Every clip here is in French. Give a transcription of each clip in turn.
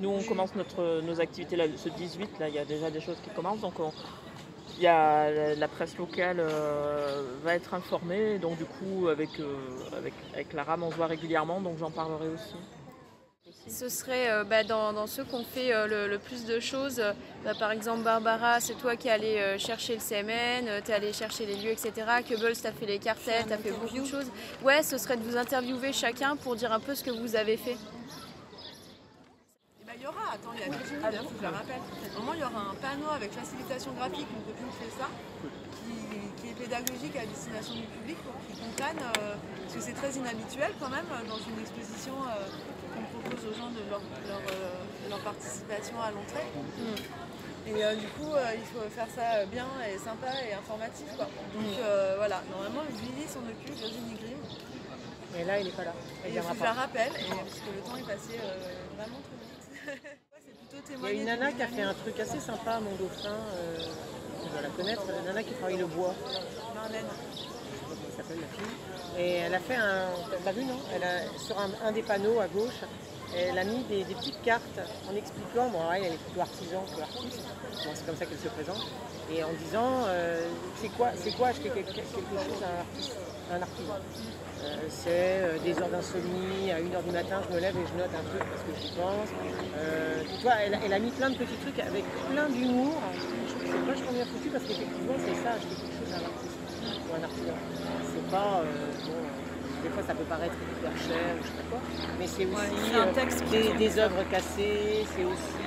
Nous, on commence nos activités là, ce 18, là, il y a déjà des choses qui commencent. Donc, il y a la presse locale va être informée. Donc, du coup, avec la RAM, on se voit régulièrement. Donc, j'en parlerai aussi. Ce serait dans ceux qui ont fait le plus de choses. Par exemple, Barbara, c'est toi qui es allé chercher le CMN, tu es allé chercher les lieux, etc. Goebbels, tu as fait les cartels, tu as fait beaucoup de choses. Ouais, ce serait de vous interviewer chacun pour dire un peu ce que vous avez fait. Il y aura, attends, il y a Virginie, d'ailleurs, faut que je la rappelle. Normalement, il y aura un panneau avec facilitation graphique, une copine fait ça, qui est pédagogique à destination du public, pour qu'ils comprennent, parce que c'est très inhabituel quand même, dans une exposition qu'on propose aux gens de leur participation à l'entrée. Et du coup, il faut faire ça bien et sympa et informatif, quoi. Donc voilà, normalement, Julie s'en occupe, Virginie Grimm. Et là, il n'est pas là. Et il faut que je la rappelle, parce que le temps est passé vraiment trop vite. Il y a une nana qui a fait un truc assez sympa à Mont-Dauphin, tu dois la connaître, la nana qui travaille le bois. Marlène. Je sais pas comment s'appelle la fille. Et elle a fait t'as vu non? Sur un des panneaux à gauche, elle a mis des petites cartes en expliquant, bon elle est plutôt artisan que artiste, bon, c'est comme ça qu'elle se présente, et en disant c'est quoi acheter quelque chose à un artisan. C'est des heures d'insomnie, à 1h du matin, je me lève et je note un truc parce que j'y pense. Tu vois, elle a mis plein de petits trucs avec plein d'humour. Je trouve que c'est vachement bien foutu parce qu'effectivement, c'est ça, acheter quelque chose à un artiste ou un artisan. C'est pas, des fois ça peut paraître hyper cher ou je sais pas quoi, mais c'est aussi des œuvres cassées, c'est aussi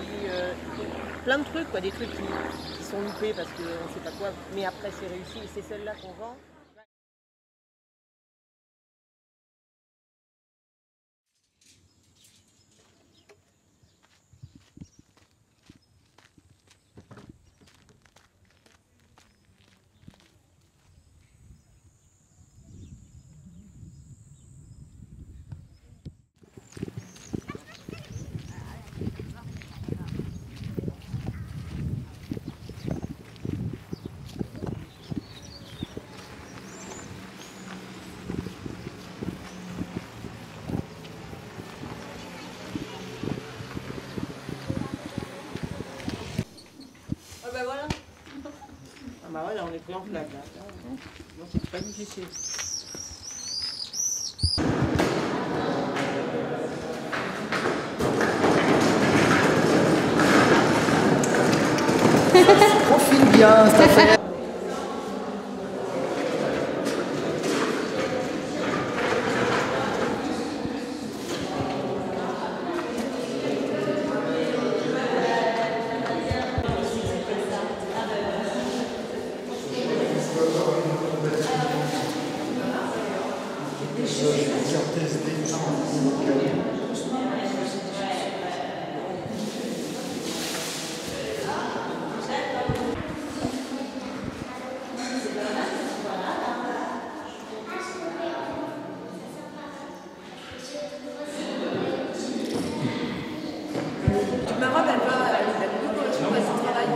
plein de trucs, quoi, des trucs qui sont loupés parce qu'on ne sait pas quoi, mais après c'est réussi et c'est celle-là qu'on vend. Ah bah voilà, on est pris en flag là. Non, c'est pas difficile. Ça se profile bien cette affaire. Ma robe, elle beaucoup correspondre à son travail.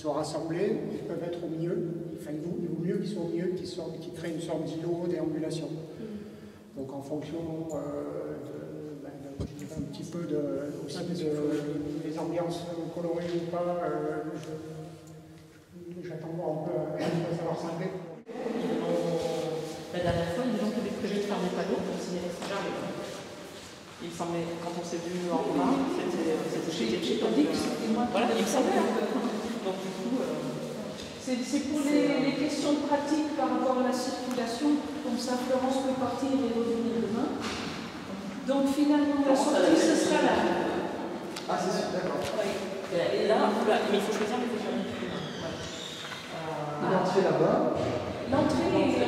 Rassemblés, ils peuvent être au mieux, enfin il vaut mieux qu'ils soient au mieux, qu'ils créent une sorte d'îlot déambulation. Donc en fonction un petit peu aussi des ambiances colorées ou pas, j'attends voir un peu à quoi ça va ressembler. La dernière fois, ils ont prévu de faire des panneaux pour signaler ça. Il semblait, quand on s'est vu en commun, c'était chez Tandix. Voilà, il me semblait. Donc du coup, c'est pour les questions pratiques par rapport à la circulation. Comme ça, Florence peut partir et revenir demain. Donc finalement, la sortie, ce sera là. Ah, c'est sûr, d'accord. Et là, mais il faut choisir les questions. L'entrée là-bas. L'entrée est là.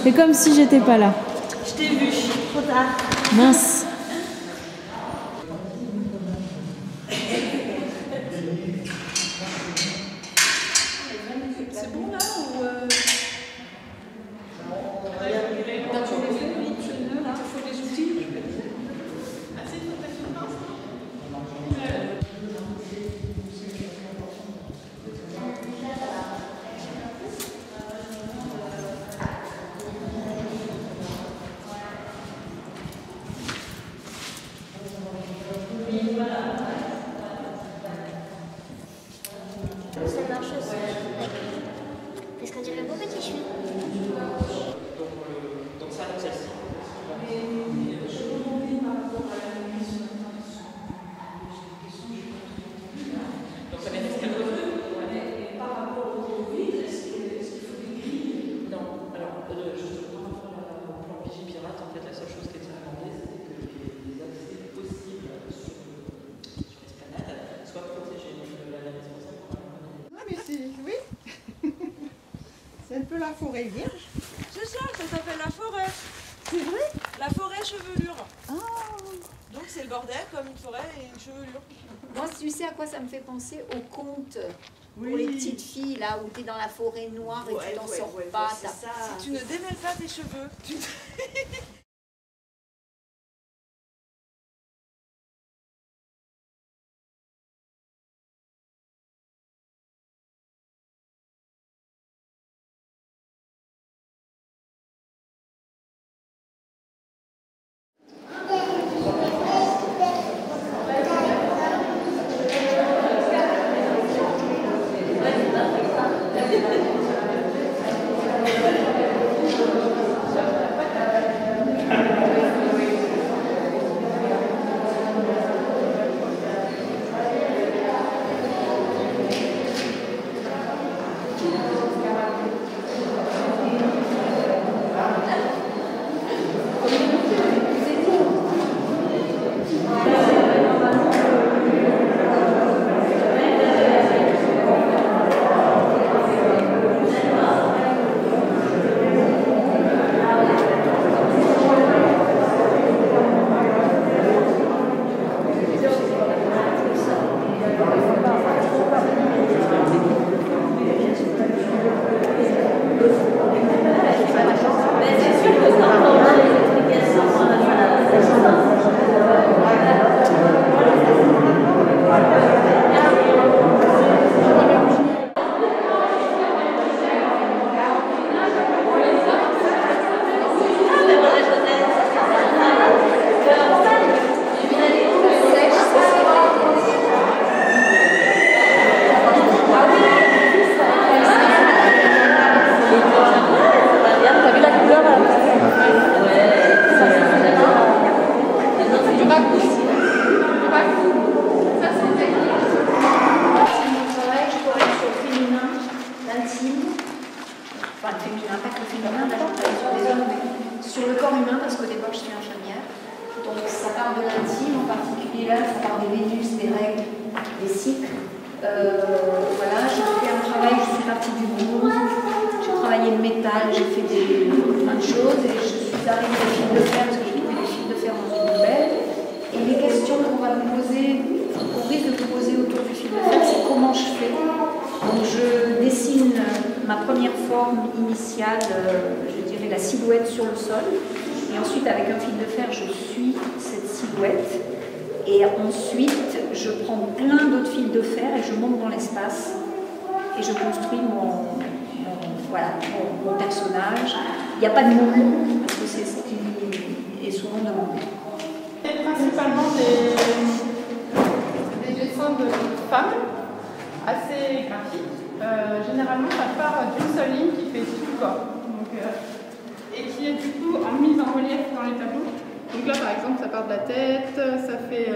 C'est comme si j'étais pas là. Je t'ai vu, trop tard. Mince. C'est bon là ou C'est marcheuse. Parce qu'on dirait un beau petit cheveu. Donc ça, donc celle-ci. Donc ça m'intéresse quelque chose de... Par rapport au Covid, est-ce qu'il faut des grilles? Non. Alors, juste par rapport au plan Vigipirate, en fait, la seule chose qui était demandée, c'était que les accès possibles sur l'esplanade soient protégés. Donc la responsable pour Non mais c'est... oui. C'est un peu la forêt vierge. C'est ça s'appelle la forêt. C'est vrai? La forêt chevelure. Ah. Donc c'est le bordel comme une forêt et une chevelure. Moi, tu sais à quoi ça me fait penser? Au conte Oui. pour les petites filles, là où tu es dans la forêt noire et tu t'en sors pas. C'est ça. Si tu ne démêles pas tes cheveux, tu... sur le corps humain, parce qu'au départ je suis infirmière. Donc ça part de l'intime, en particulier là, ça part des Vénus, des règles, des cycles. Voilà, j'ai fait un travail, je suis partie du bronze, j'ai travaillé le métal, j'ai fait plein de choses et je suis arrivée au fil de fer, parce que je mettais des fils de fer dans une poubelle. Et les questions qu'on va me poser, qu'on risque de me poser autour du fil de fer, c'est comment je fais. Donc je dessine ma première forme initiale, je dirais la silhouette sur le sol. Et ensuite, avec un fil de fer, je suis cette silhouette. Et ensuite, je prends plein d'autres fils de fer et je monte dans l'espace. Et je construis mon personnage. Il n'y a pas de moule, parce que c'est ce qui est souvent demandé. C'est principalement des dessins de femmes, assez graphiques. Généralement, ça part d'une seule ligne qui fait tout le corps. Donc, et qui est du coup mise en relief dans les tableaux. Donc là, par exemple, ça part de la tête, ça fait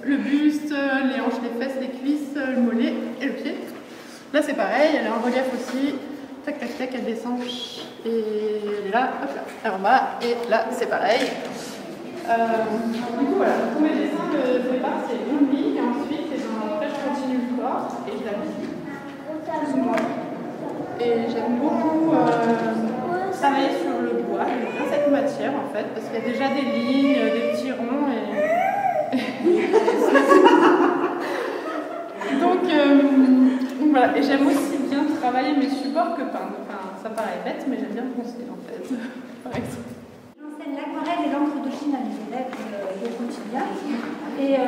le buste, les hanches, les fesses, les cuisses, le mollet et le pied. Là, c'est pareil, elle est en relief aussi. Tac, tac, tac, elle descend. Et là, hop là, elle est en bas. Et là, c'est pareil. Du coup, voilà, tous mes dessins de départ, c'est une ligne. Et ensuite, c'est dans après, je continue le corps et je l'habille. Plus ou moins. Et j'aime beaucoup travailler sur le et j'aime aussi bien travailler mes supports que peindre. Enfin, ça paraît bête, mais j'aime bien penser en fait, par exemple. J'enseigne l'aquarelle et l'encre de Chine à mes élèves au quotidien. Et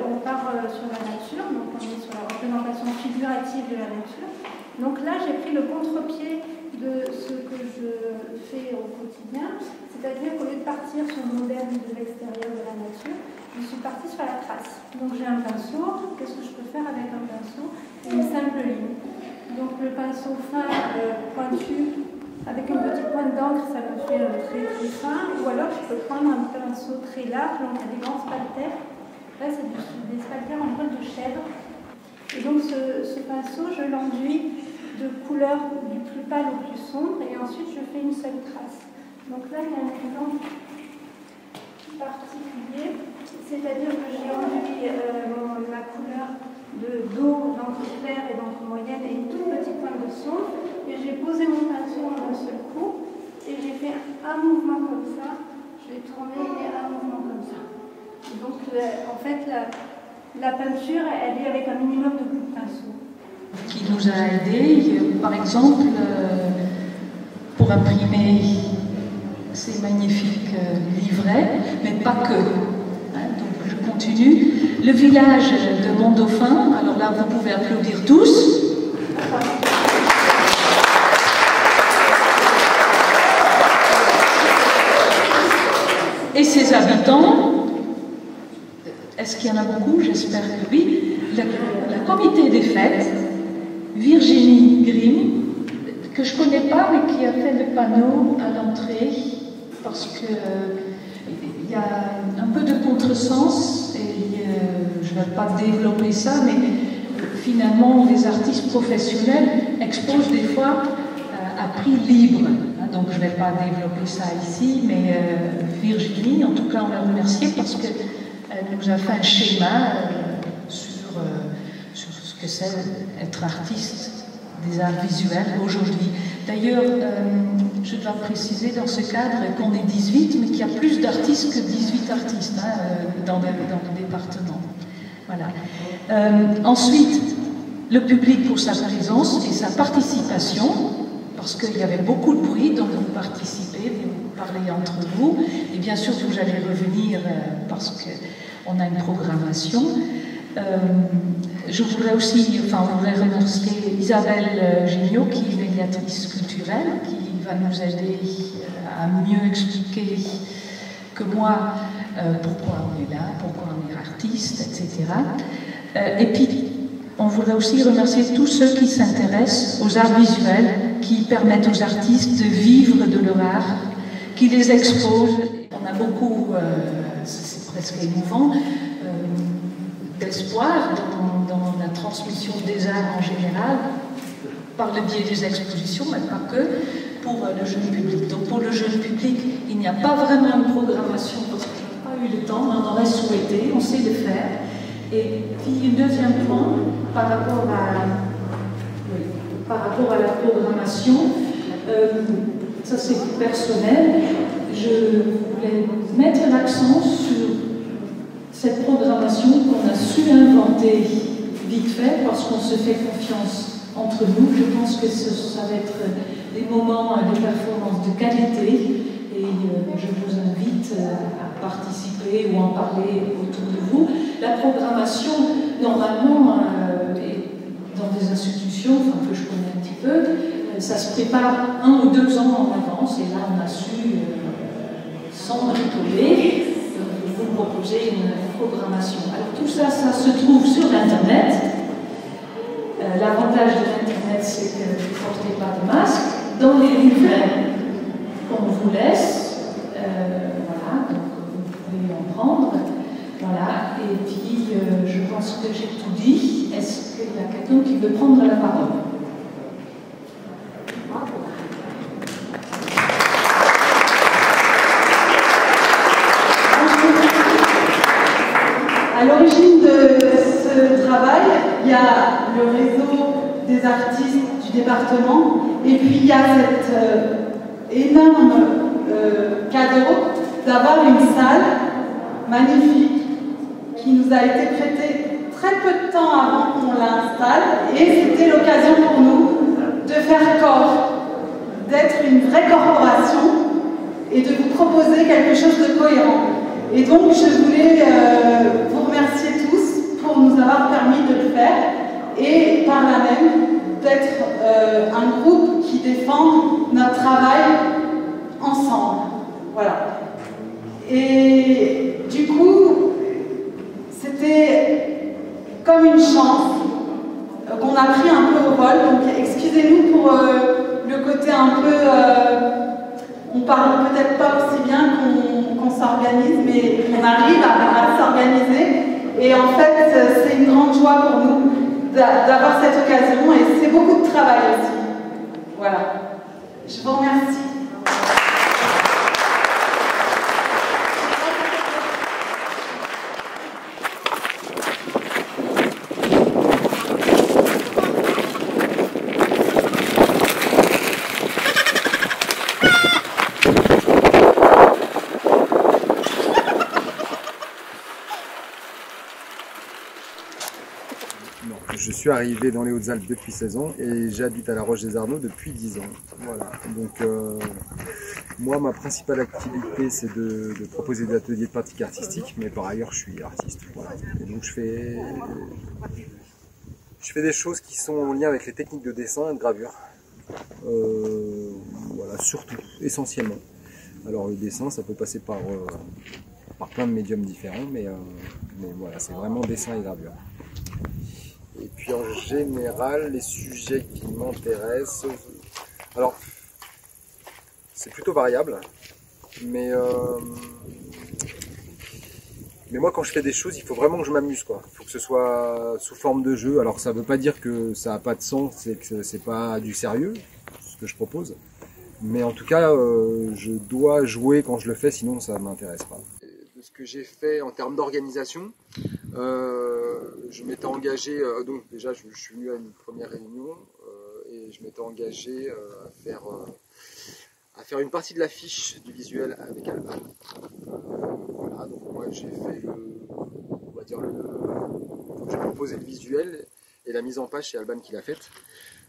on part sur la nature, donc on est sur la représentation figurative de la nature. Donc là, j'ai pris le contre-pied de ce que je fais au quotidien, c'est-à-dire qu'au lieu de partir sur le modèle de l'extérieur de la nature, je suis partie sur la trace. Donc j'ai un pinceau, qu'est-ce que je peux faire avec un pinceau? Une simple ligne. Donc le pinceau fin, pointu, avec une petite pointe d'encre, ça me fait un trait très fin, ou alors je peux prendre un pinceau très large, donc il y a des grands spalters. Là, c'est des spalters en pointe de chèvre. Et donc ce pinceau, je l'enduis de couleur du plus pâle au plus sombre, et ensuite je fais une seule trace. Donc là, il y a un exemple particulier, c'est-à-dire que j'ai enduit ma couleur d'eau, d'encre claire et d'encre moyenne et une toute petite pointe de sombre, et j'ai posé mon pinceau en un seul coup, et j'ai fait un mouvement comme ça, je l'ai tourné et un mouvement comme ça. Et donc, en fait, la peinture, elle est avec un minimum de coups de pinceau. Qui nous a aidés, par exemple, pour imprimer ces magnifiques livrets, mais pas que. Donc je continue. Le village de Mont-Dauphin, alors là vous pouvez applaudir tous. Et ses habitants, est-ce qu'il y en a beaucoup? J'espère que oui. Le comité des fêtes, Virginie Grimm, que je ne connais pas, mais qui a fait le panneau à l'entrée, parce qu'il y a un peu de contresens, et je ne vais pas développer ça, mais finalement, les artistes professionnels exposent des fois à prix libre. Donc je ne vais pas développer ça ici, mais Virginie, en tout cas, on la remercie parce qu'elle nous a fait un schéma sur ce que c'est être artiste des arts visuels aujourd'hui. D'ailleurs, je dois préciser dans ce cadre qu'on est 18, mais qu'il y a plus d'artistes que 18 artistes dans le département. Voilà. Ensuite, le public pour sa présence et sa participation, parce qu'il y avait beaucoup de bruit, donc vous participez, vous parlez entre vous, et bien sûr vous allez revenir parce qu'on a une programmation. Je voudrais aussi, on voudrait remercier Isabelle Gignot, qui est médiatrice culturelle, qui va nous aider à mieux expliquer que moi pourquoi on est là, pourquoi on est artiste, etc. Et puis, on voudrait aussi remercier tous ceux qui s'intéressent aux arts visuels, qui permettent aux artistes de vivre de leur art, qui les exposent. On a beaucoup, c'est presque émouvant, d'espoir dans la transmission des arts en général, par le biais des expositions, mais pas que, pour le jeune public. Donc pour le jeune public, il n'y a pas vraiment une programmation, parce qu'on n'a pas eu le temps, mais on aurait souhaité, on sait le faire. Et puis, un deuxième point, par rapport à la programmation, ça c'est personnel, je voulais mettre l'accent sur cette programmation qu'on a su inventer vite fait, parce qu'on se fait confiance entre nous. Je pense que ça va être des moments de performance de qualité, et je vous invite à participer ou en parler autour de vous. La programmation, normalement, dans des institutions que je connais un petit peu, ça se prépare 1 ou 2 ans en avance, et là on a su, sans bricoler, vous proposer une programmation. Alors tout ça, ça se trouve sur Internet. L'avantage de l'Internet, c'est que vous ne portez pas de masque. Dans les livrets qu'on vous laisse, voilà, donc vous pouvez en prendre. Voilà, et puis je pense que j'ai tout dit. Est-ce qu'il y a quelqu'un qui veut prendre la parole? À l'origine de ce travail, il y a le réseau des artistes du département, et puis il y a cet énorme cadeau d'avoir une salle magnifique qui nous a été prêtée très peu de temps avant qu'on l'installe et c'était l'occasion pour nous de faire corps, d'être une vraie corporation et de vous proposer quelque chose de cohérent. Et donc je voulais vous remercier tous pour nous avoir permis de le faire et par là même d'être un groupe qui défend notre travail ensemble. Voilà. Et du coup, c'était comme une chance qu'on a pris un peu au vol. Donc excusez-nous pour le côté un peu... on parle peut-être pas aussi bien qu'on s'organise, mais on arrive à s'organiser. Et en fait, c'est une grande joie pour nous d'avoir cette occasion et c'est beaucoup de travail aussi. Voilà. Je vous remercie. Je suis arrivé dans les Hautes-Alpes depuis 16 ans et j'habite à La Roche-des-Arnaud depuis 10 ans. Voilà. Donc moi, ma principale activité, c'est de proposer des ateliers de pratique artistique, mais par ailleurs, je suis artiste. Voilà. Et donc je fais des choses qui sont en lien avec les techniques de dessin et de gravure. Voilà, surtout, essentiellement. Alors le dessin, ça peut passer par plein de médiums différents, mais voilà, c'est vraiment dessin et gravure. Et puis en général, les sujets qui m'intéressent, alors c'est plutôt variable, mais moi quand je fais des choses, il faut vraiment que je m'amuse, quoi. Il faut que ce soit sous forme de jeu. Alors ça ne veut pas dire que ça n'a pas de sens et que c'est pas du sérieux, ce que je propose. Mais en tout cas, je dois jouer quand je le fais, sinon ça ne m'intéresse pas. De ce que j'ai fait en termes d'organisation, je m'étais engagé, donc déjà je suis venu à une première réunion et je m'étais engagé à faire une partie de l'affiche du visuel avec Alban. Voilà, donc moi j'ai fait j'ai proposé le visuel et la mise en page, c'est Alban qui l'a faite.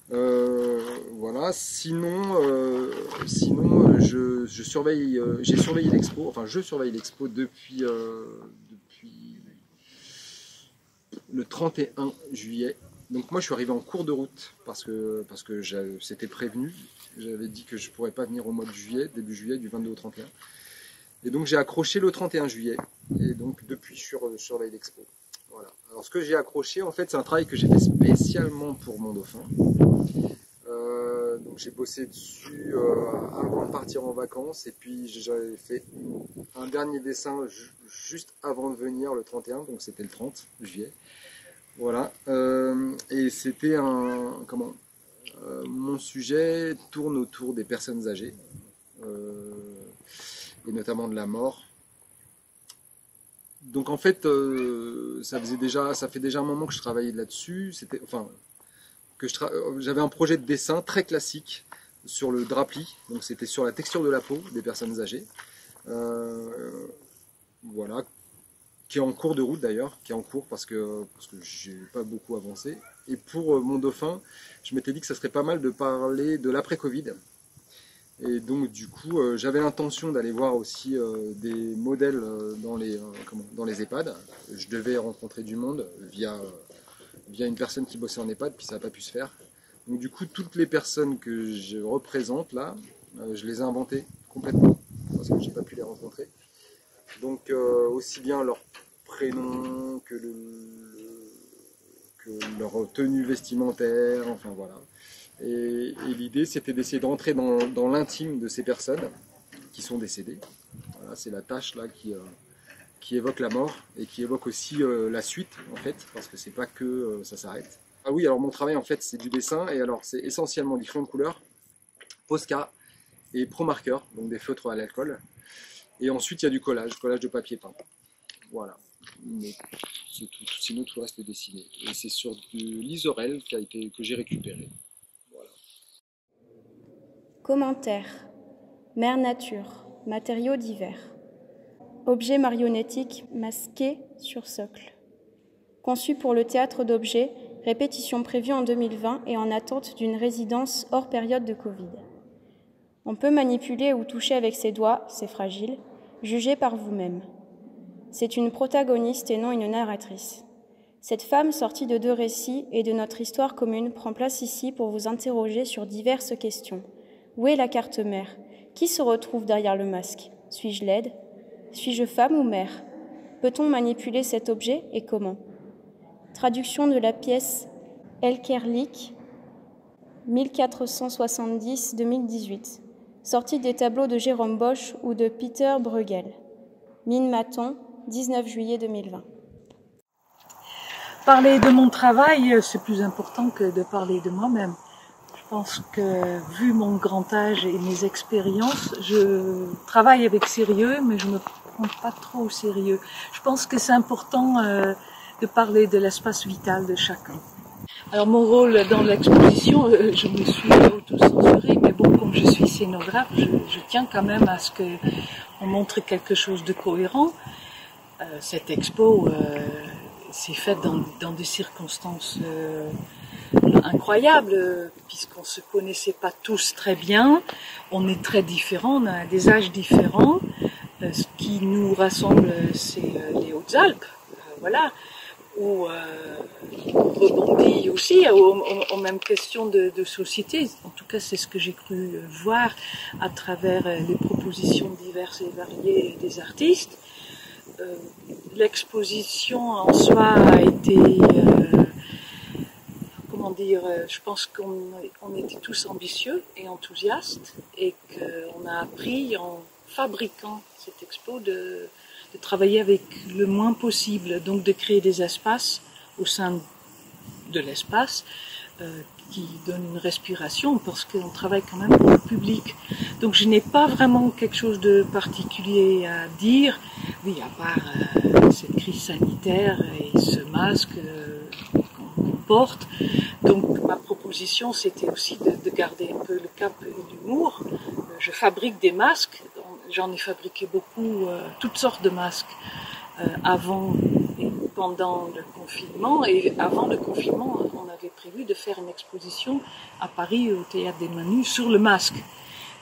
Voilà, sinon j'ai surveillé l'expo, enfin je surveille l'expo depuis le 31 juillet. Donc moi je suis arrivé en cours de route parce que c'était prévenu. J'avais dit que je ne pourrais pas venir au mois de juillet, début juillet, du 22 au 31. Et donc j'ai accroché le 31 juillet. Et donc depuis je surveille l'expo. Voilà. Alors ce que j'ai accroché, en fait, c'est un travail que j'ai fait spécialement pour mon dauphin. Donc j'ai bossé dessus avant de partir en vacances. Et puis j'avais fait un dernier dessin juste avant de venir, le 31, donc c'était le 30 juillet. Voilà. Et c'était mon sujet tourne autour des personnes âgées, et notamment de la mort. Donc en fait, ça fait déjà un moment que je travaillais là-dessus. J'avais un projet de dessin très classique sur le drap-pli, donc c'était sur la texture de la peau des personnes âgées. Voilà, qui est en cours de route d'ailleurs, parce que j'ai pas beaucoup avancé. Et pour mon dauphin, je m'étais dit que ça serait pas mal de parler de l'après-Covid. Et donc du coup, j'avais l'intention d'aller voir aussi des modèles dans les EHPAD. Je devais rencontrer du monde via une personne qui bossait en EHPAD, puis ça n'a pas pu se faire. Donc du coup, toutes les personnes que je représente là, je les ai inventées complètement, parce que j'ai pas pu les rencontrer. Donc aussi bien leur prénom que leur tenue vestimentaire, enfin voilà. Et l'idée, c'était d'essayer de rentrer dans l'intime de ces personnes qui sont décédées. Voilà, c'est la tâche là qui évoque la mort et qui évoque aussi la suite, en fait, parce que c'est pas que ça s'arrête. Ah oui, alors mon travail, en fait, c'est du dessin, et alors c'est essentiellement du crayon de couleur, Posca et Pro-Marker, donc des feutres à l'alcool. Et ensuite, il y a du collage de papier peint. Voilà. Mais c'est tout. Sinon, tout reste dessiné. Et c'est sur du liserel que j'ai récupéré. Voilà. Commentaires. Mère nature. Matériaux divers. Objets marionnettiques masqués sur socle. conçu pour le théâtre d'objets, répétition prévue en 2020 et en attente d'une résidence hors période de Covid. On peut manipuler ou toucher avec ses doigts, c'est fragile, jugez par vous-même. C'est une protagoniste et non une narratrice. Cette femme sortie de 2 récits et de notre histoire commune prend place ici pour vous interroger sur diverses questions. Où est la carte mère? Qui se retrouve derrière le masque? Suis-je laide? Suis-je femme ou mère? Peut-on manipuler cet objet et comment? Traduction de la pièce Elkerlik, 1470-2018, sortie des tableaux de Jérôme Bosch ou de Peter Bruegel. Mine Maton, 19 juillet 2020. Parler de mon travail, c'est plus important que de parler de moi-même. Je pense que, vu mon grand âge et mes expériences, je travaille avec sérieux, mais je me prends pas trop au sérieux. Je pense que c'est important de parler de l'espace vital de chacun. Alors mon rôle dans l'exposition, je me suis auto-censurée, mais bon, comme je suis scénographe, je tiens quand même à ce qu'on montre quelque chose de cohérent. Cette expo s'est faite dans des circonstances incroyables, puisqu'on se connaissait pas tous très bien, on est très différents, on a des âges différents. Ce qui nous rassemble, c'est les Hautes-Alpes, voilà, où on rebondit aussi aux mêmes questions de société. En tout cas, c'est ce que j'ai cru voir à travers les propositions diverses et variées des artistes. L'exposition en soi a été, comment dire, je pense qu'on était tous ambitieux et enthousiastes et qu'on a appris en fabriquant cette expo de travailler avec le moins possible, donc de créer des espaces au sein de l'espace qui donnent une respiration, parce qu'on travaille quand même pour le public. Donc je n'ai pas vraiment quelque chose de particulier à dire, oui, à part cette crise sanitaire et ce masque qu'on porte. Donc ma proposition, c'était aussi de garder un peu le cap et l'humour. Je fabrique des masques, j'en ai fabriqué beaucoup, toutes sortes de masques, avant et pendant le confinement. Et avant le confinement, on avait prévu de faire une exposition à Paris, au Théâtre des Manus, sur le masque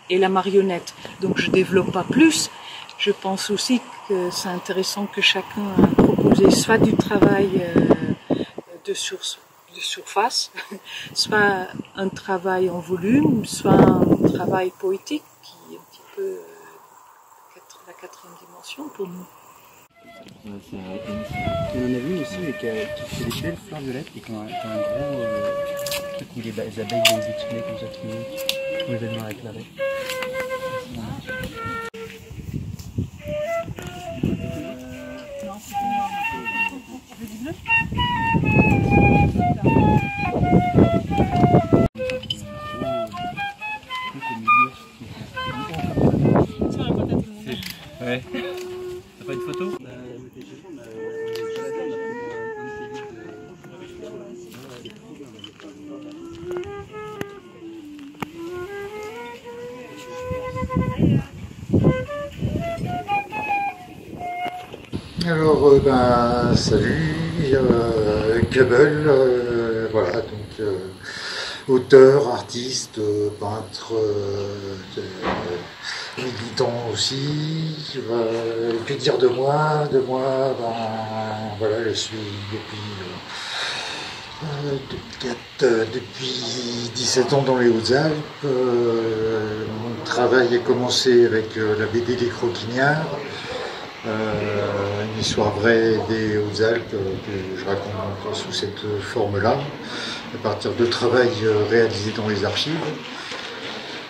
et la marionnette. Donc je développe pas plus. Je pense aussi que c'est intéressant que chacun a proposé soit du travail de surface, soit un travail en volume, soit un travail poétique qui est un petit peu la 4e dimension pour nous. On en a vu une aussi mais qui fait des belles fleurs violettes et qui a un gros truc où les abeilles viennent butiner comme ça qui les événements avec l'arrêt. Ouais. T'as pas une photo? Alors, salut, Goebbels, voilà, donc auteur, artiste, peintre, militant aussi. Que dire de moi? Voilà, je suis depuis 17 ans dans les Hautes-Alpes. Mon travail a commencé avec la BD des Croquignards. Une histoire vraie des Hautes-Alpes que je raconte sous cette forme-là, à partir de travail réalisé dans les archives.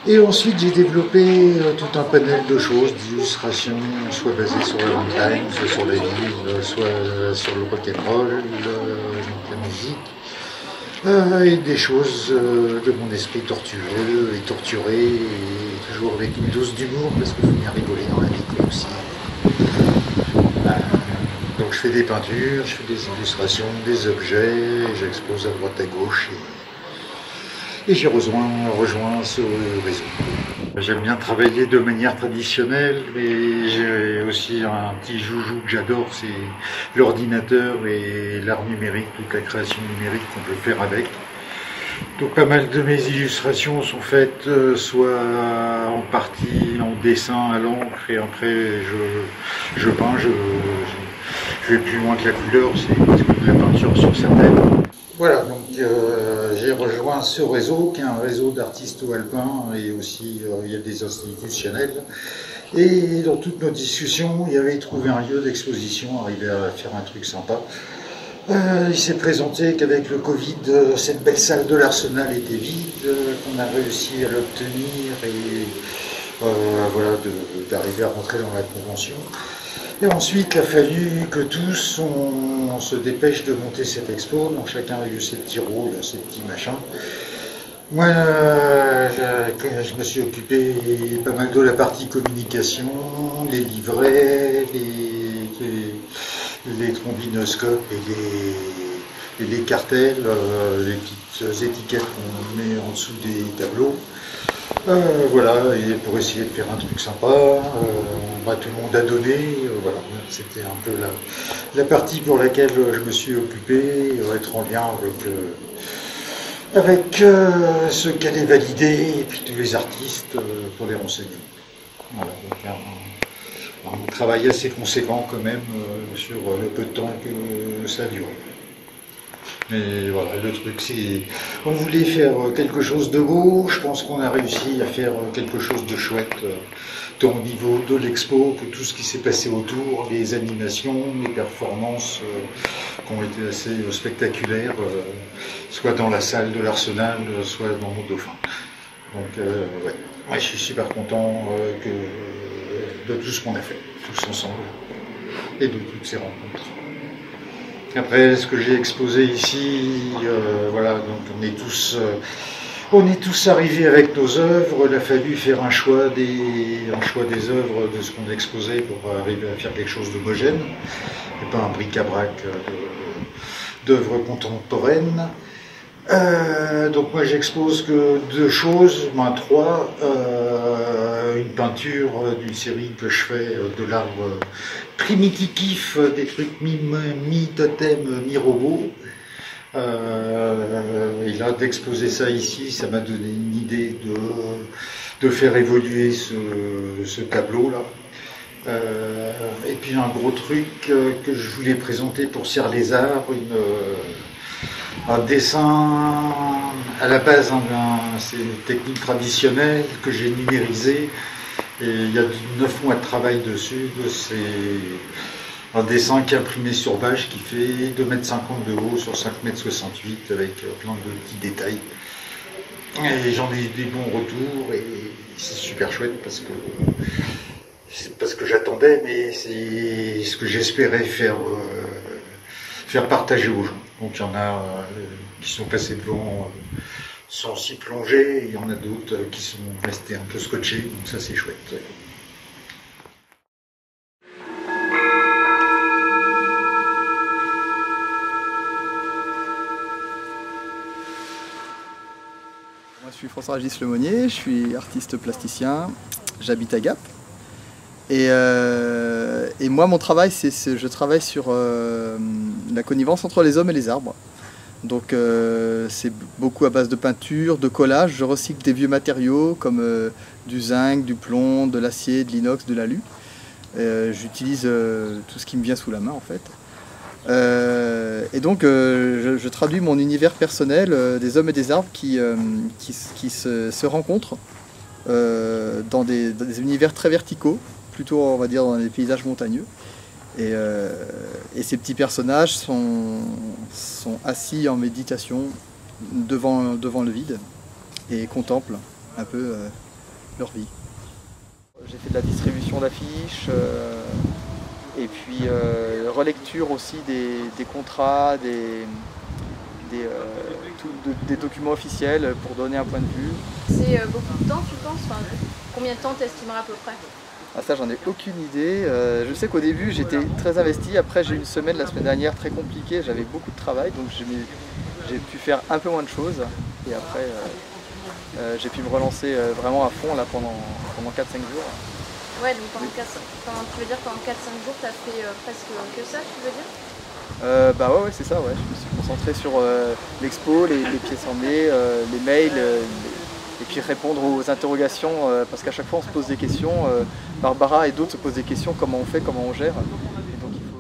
Et ensuite j'ai développé tout un panel de choses, d'illustrations, soit basées sur la montagne, soit sur la ville, soit sur le rock'n'roll, la musique, et des choses de mon esprit tortueux et torturé, et toujours avec une dose d'humour, parce qu'il faut bien rigoler dans la vie aussi. Donc je fais des peintures, je fais des illustrations, des objets, j'expose à droite à gauche et j'ai rejoint ce réseau. J'aime bien travailler de manière traditionnelle, mais j'ai aussi un petit joujou que j'adore, c'est l'ordinateur et l'art numérique, toute la création numérique qu'on peut faire avec. Donc pas mal de mes illustrations sont faites soit en partie en dessin à l'encre et après je peins, je vais plus loin que la couleur, c'est de la peinture sur certaines. Voilà, donc j'ai rejoint ce réseau qui est un réseau d'artistes alpins et aussi il y a des institutionnels. Et dans toutes nos discussions, il y avait trouvé un lieu d'exposition, arriver à faire un truc sympa. Il s'est présenté qu'avec le Covid, cette belle salle de l'Arsenal était vide, qu'on a réussi à l'obtenir et voilà, d'arriver à rentrer dans la convention. Et ensuite, il a fallu que tous on se dépêche de monter cette expo, donc chacun a eu ses petits rôles, ses petits machins. Moi, je me suis occupé pas mal de la partie communication, les livrets, les trombinoscopes et les cartels, les petites étiquettes qu'on met en dessous des tableaux. Voilà, et pour essayer de faire un truc sympa, tout le monde a donné, voilà, c'était un peu la partie pour laquelle je me suis occupé, être en lien avec ceux qui allaient valider et puis tous les artistes pour les renseigner. Voilà, donc un travail assez conséquent quand même sur le peu de temps que ça dure. Mais voilà, le truc c'est, on voulait faire quelque chose de beau, je pense qu'on a réussi à faire quelque chose de chouette, tant au niveau de l'expo que tout ce qui s'est passé autour, les animations, les performances qui ont été assez spectaculaires, soit dans la salle de l'Arsenal, soit dans mon Dauphin. Donc ouais, je suis super content de tout ce qu'on a fait, tous ensemble, et de toutes ces rencontres. Après, ce que j'ai exposé ici, voilà, donc on est tous arrivés avec nos œuvres. Il a fallu faire un choix des œuvres de ce qu'on exposait pour arriver à faire quelque chose d'homogène, et pas un bric-à-brac d'œuvres contemporaines. Donc moi j'expose que deux choses, trois. Une peinture d'une série que je fais de l'arbre primitif, des trucs mi-totem, mi-robot. Et là d'exposer ça ici, ça m'a donné une idée de faire évoluer ce tableau-là. Et puis un gros truc que je voulais présenter pour Serre les Arts, un dessin à la base, c'est une technique traditionnelle que j'ai numérisée et il y a 9 mois de travail dessus. C'est un dessin qui est imprimé sur bâche qui fait 2,50 m de haut sur 5,68 m avec plein de petits détails. Et j'en ai eu des bons retours et c'est super chouette parce que c'est pas ce que j'attendais, mais c'est ce que j'espérais faire partager aux gens. Donc il y en a qui sont passés devant sans s'y plonger, et il y en a d'autres qui sont restés un peu scotchés, donc ça c'est chouette. Moi je suis François-Régis Lemonnier, je suis artiste plasticien, j'habite à Gap. Et moi, mon travail, je travaille sur la connivence entre les hommes et les arbres. Donc c'est beaucoup à base de peinture, de collage. Je recycle des vieux matériaux comme du zinc, du plomb, de l'acier, de l'inox, de l'alu. J'utilise tout ce qui me vient sous la main en fait. Et donc je traduis mon univers personnel des hommes et des arbres qui se rencontrent dans des univers très verticaux, plutôt on va dire dans les paysages montagneux. Et ces petits personnages sont assis en méditation devant le vide et contemplent un peu leur vie. J'ai fait de la distribution d'affiches et puis relecture aussi des contrats, des documents officiels pour donner un point de vue. C'est beaucoup de temps, tu penses? Enfin, combien de temps t'estimerais à peu près? Ah, ça, j'en ai aucune idée. Je sais qu'au début, j'étais très investi. Après, j'ai eu une semaine la semaine dernière très compliquée. J'avais beaucoup de travail, donc j'ai pu faire un peu moins de choses. Et après, j'ai pu me relancer vraiment à fond là, pendant 4-5 jours. Ouais, donc tu veux dire pendant 4-5 jours, tu as fait presque que ça, tu veux dire? Bah ouais, c'est ça, ouais. Je me suis concentré sur l'expo, les pièces emmenées, les mails, et puis répondre aux interrogations, parce qu'à chaque fois on se pose des questions, Barbara et d'autres se posent des questions, comment on fait, comment on gère. Et donc, il faut...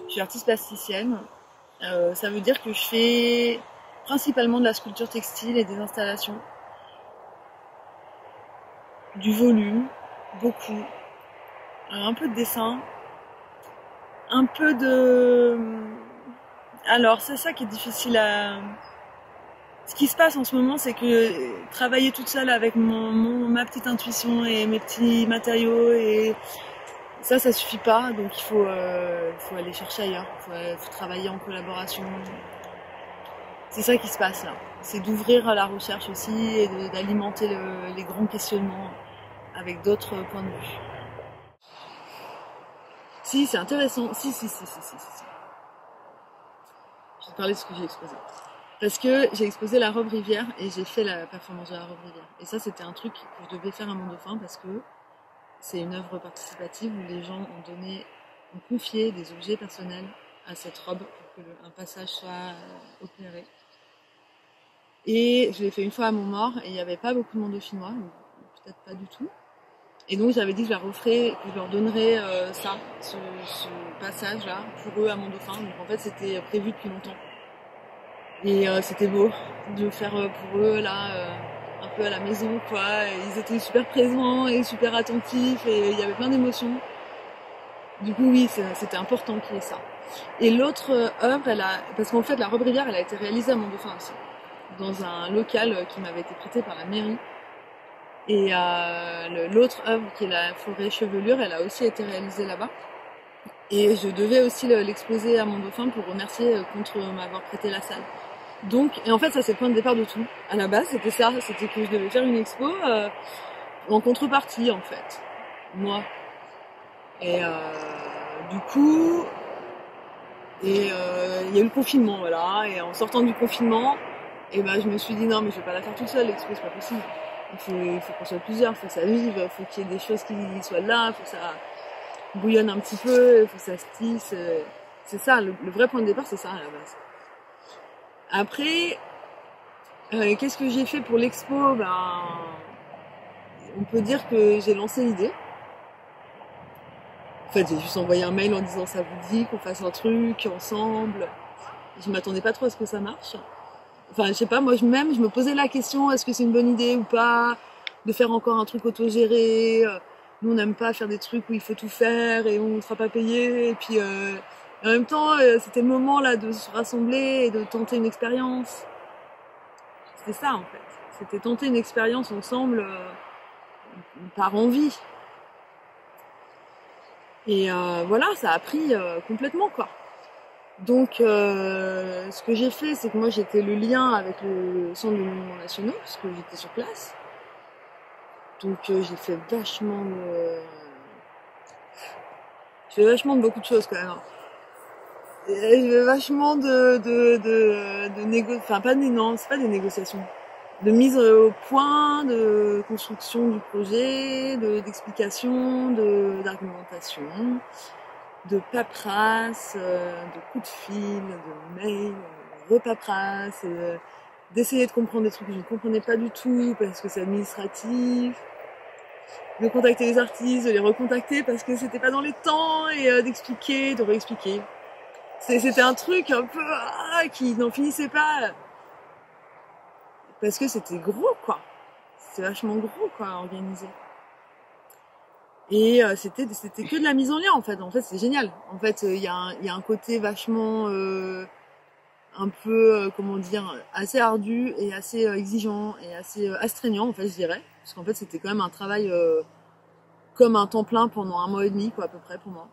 Je suis artiste plasticienne, ça veut dire que je fais principalement de la sculpture textile et des installations. Du volume, beaucoup. Un peu de dessin, un peu de... Alors c'est ça qui est difficile à... Ce qui se passe en ce moment, c'est que travailler toute seule avec ma petite intuition et mes petits matériaux, et ça suffit pas, donc il faut aller chercher ailleurs, il faut travailler en collaboration. C'est ça qui se passe là, c'est d'ouvrir à la recherche aussi et d'alimenter les grands questionnements avec d'autres points de vue. Si, c'est intéressant, si. Je vais te parler de ce que j'ai exposé. Parce que j'ai exposé la robe rivière et j'ai fait la performance de la robe rivière. Et ça, c'était un truc que je devais faire à Mont-Dauphin parce que c'est une œuvre participative où les gens ont confié des objets personnels à cette robe pour que un passage soit opéré. Et je l'ai fait une fois à Montmaur et il n'y avait pas beaucoup de Mont-Dauphinois, peut-être pas du tout. Et donc j'avais dit que je la referais, que je leur donnerais ce passage-là pour eux à Mont-Dauphin. Donc en fait c'était prévu depuis longtemps. Et c'était beau de le faire pour eux là, un peu à la maison quoi. Et ils étaient super présents et super attentifs et il y avait plein d'émotions. Du coup oui, c'était important qu'il y ait ça. Et l'autre œuvre, parce qu'en fait la robe rivière elle a été réalisée à Mont-Dauphin aussi, dans un local qui m'avait été prêté par la mairie. Et l'autre œuvre qui est la forêt chevelure, elle a aussi été réalisée là-bas. Et je devais aussi l'exposer à Mont-Dauphin pour remercier contre m'avoir prêté la salle. Donc, et en fait ça c'est le point de départ de tout. À la base c'était ça, c'était que je devais faire une expo en contrepartie en fait, moi. Et du coup, il y a eu le confinement, voilà. Et en sortant du confinement, et je me suis dit non mais je vais pas la faire toute seule l'expo, c'est pas possible. Il faut qu'on soit plusieurs, il faut que ça vive, il faut qu'il y ait des choses qui soient là, il faut que ça bouillonne un petit peu, il faut que ça se tisse. C'est ça, le vrai point de départ, c'est ça à la base. Après, qu'est-ce que j'ai fait pour l'expo? On peut dire que j'ai lancé l'idée. En fait, j'ai juste envoyé un mail en disant ça vous dit qu'on fasse un truc ensemble. Je m'attendais pas trop à ce que ça marche. Enfin, je sais pas, moi je me posais la question, est-ce que c'est une bonne idée ou pas? de faire encore un truc autogéré. Nous, on n'aime pas faire des trucs où il faut tout faire et on ne sera pas payé. Et puis, en même temps, c'était le moment là de se rassembler et de tenter une expérience. C'était ça, en fait. C'était tenter une expérience ensemble par envie. Et voilà, ça a pris complètement, quoi. Donc, ce que j'ai fait, c'est que moi, j'étais le lien avec le Centre de monuments nationaux, parce que j'étais sur place. Donc, j'ai fait vachement de beaucoup de choses, quand même. J'ai fait vachement de négociations, enfin, non, c'est pas des négociations. De mise au point, de construction du projet, d'explication, d'argumentation, de paperasse, de coups de fil, de mail, de repaperasse, d'essayer de comprendre des trucs que je ne comprenais pas du tout parce que c'est administratif, de contacter les artistes, de les recontacter parce que c'était pas dans les temps et d'expliquer, de réexpliquer. C'était un truc un peu qui n'en finissait pas. Parce que c'était gros, quoi. C'était vachement gros, quoi, à organiser. Et c'était que de la mise en lien, en fait. En fait, c'est génial. En fait, il y a un côté vachement, un peu, comment dire, assez ardu et assez exigeant et assez astreignant, en fait, je dirais. Parce qu'en fait, c'était quand même un travail comme un temps plein pendant 1 mois et demi, quoi, à peu près, pour moi.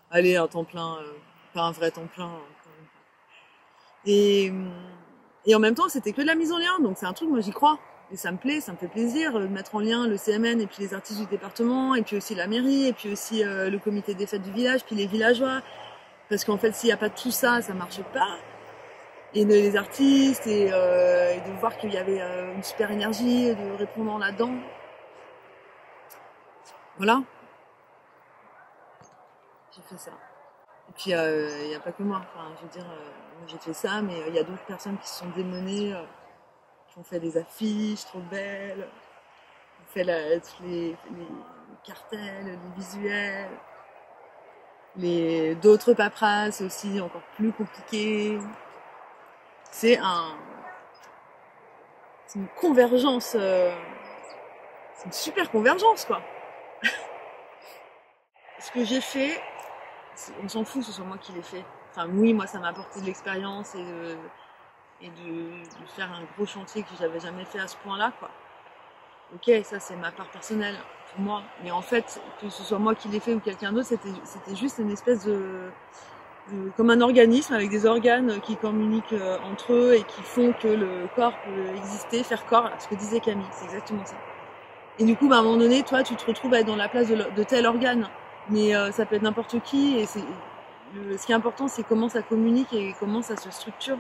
Allez, un temps plein, pas un vrai temps plein. Et en même temps, c'était que de la mise en lien, donc c'est un truc, moi j'y crois. Et ça me plaît, ça me fait plaisir de mettre en lien le CMN et puis les artistes du département, et puis aussi la mairie, et puis aussi le comité des fêtes du village, puis les villageois. Parce qu'en fait, s'il n'y a pas tout ça, ça marche pas. Et les artistes, et de voir qu'il y avait une super énergie, de répondre là-dedans. Voilà. J'ai fait ça. Et puis, il n'y a pas que moi. Enfin, je veux dire, moi j'ai fait ça, mais il y a d'autres personnes qui se sont démenées, qui ont fait des affiches trop belles, qui ont fait les cartels, les visuels, d'autres paperasses aussi, encore plus compliquées. C'est une convergence, c'est une super convergence, quoi. Ce que j'ai fait, on s'en fout que ce soit moi qui l'ai fait. Enfin, oui, moi, ça m'a apporté de l'expérience et de faire un gros chantier que j'avais jamais fait à ce point-là, quoi. Ok, ça, c'est ma part personnelle, pour moi. Mais en fait, que ce soit moi qui l'ai fait ou quelqu'un d'autre, c'était juste une espèce comme un organisme avec des organes qui communiquent entre eux et qui font que le corps peut exister, faire corps, ce que disait Camille, c'est exactement ça. Et du coup, à un moment donné, toi, tu te retrouves à être dans la place de tel organe. Mais ça peut être n'importe qui, et ce qui est important, c'est comment ça communique et comment ça se structure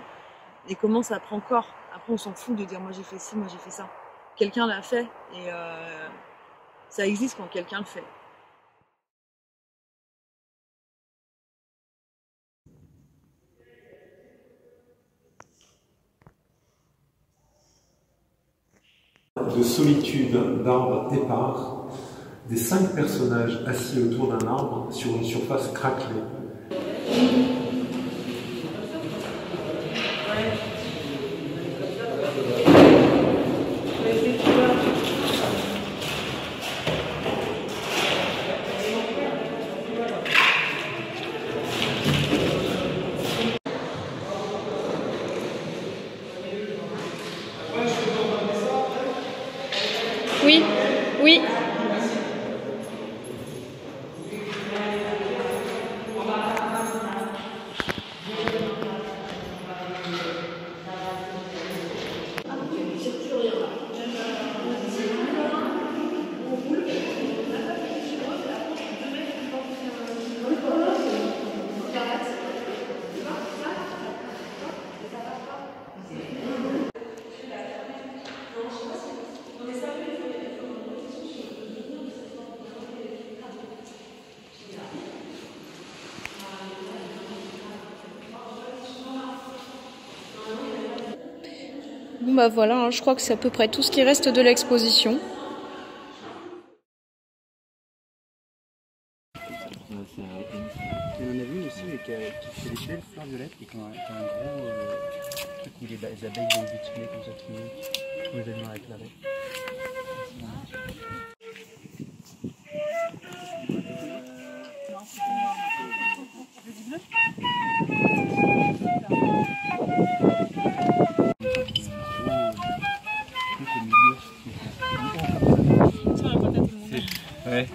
et comment ça prend corps. Après, on s'en fout de dire moi j'ai fait ci, moi j'ai fait ça. Quelqu'un l'a fait et ça existe quand quelqu'un le fait. De solitude, d'arbres épars, des 5 personnages assis autour d'un arbre sur une surface craquelée. Oui, oui. Bon bah voilà, hein, je crois que c'est à peu près tout ce qui reste de l'exposition. On en a vu une aussi qui fait des belles fleurs violettes et qui a un gros truc où les abeilles viennent butiner comme ça qui montent. Je trouvais bien avec l'arrêt. Ouais.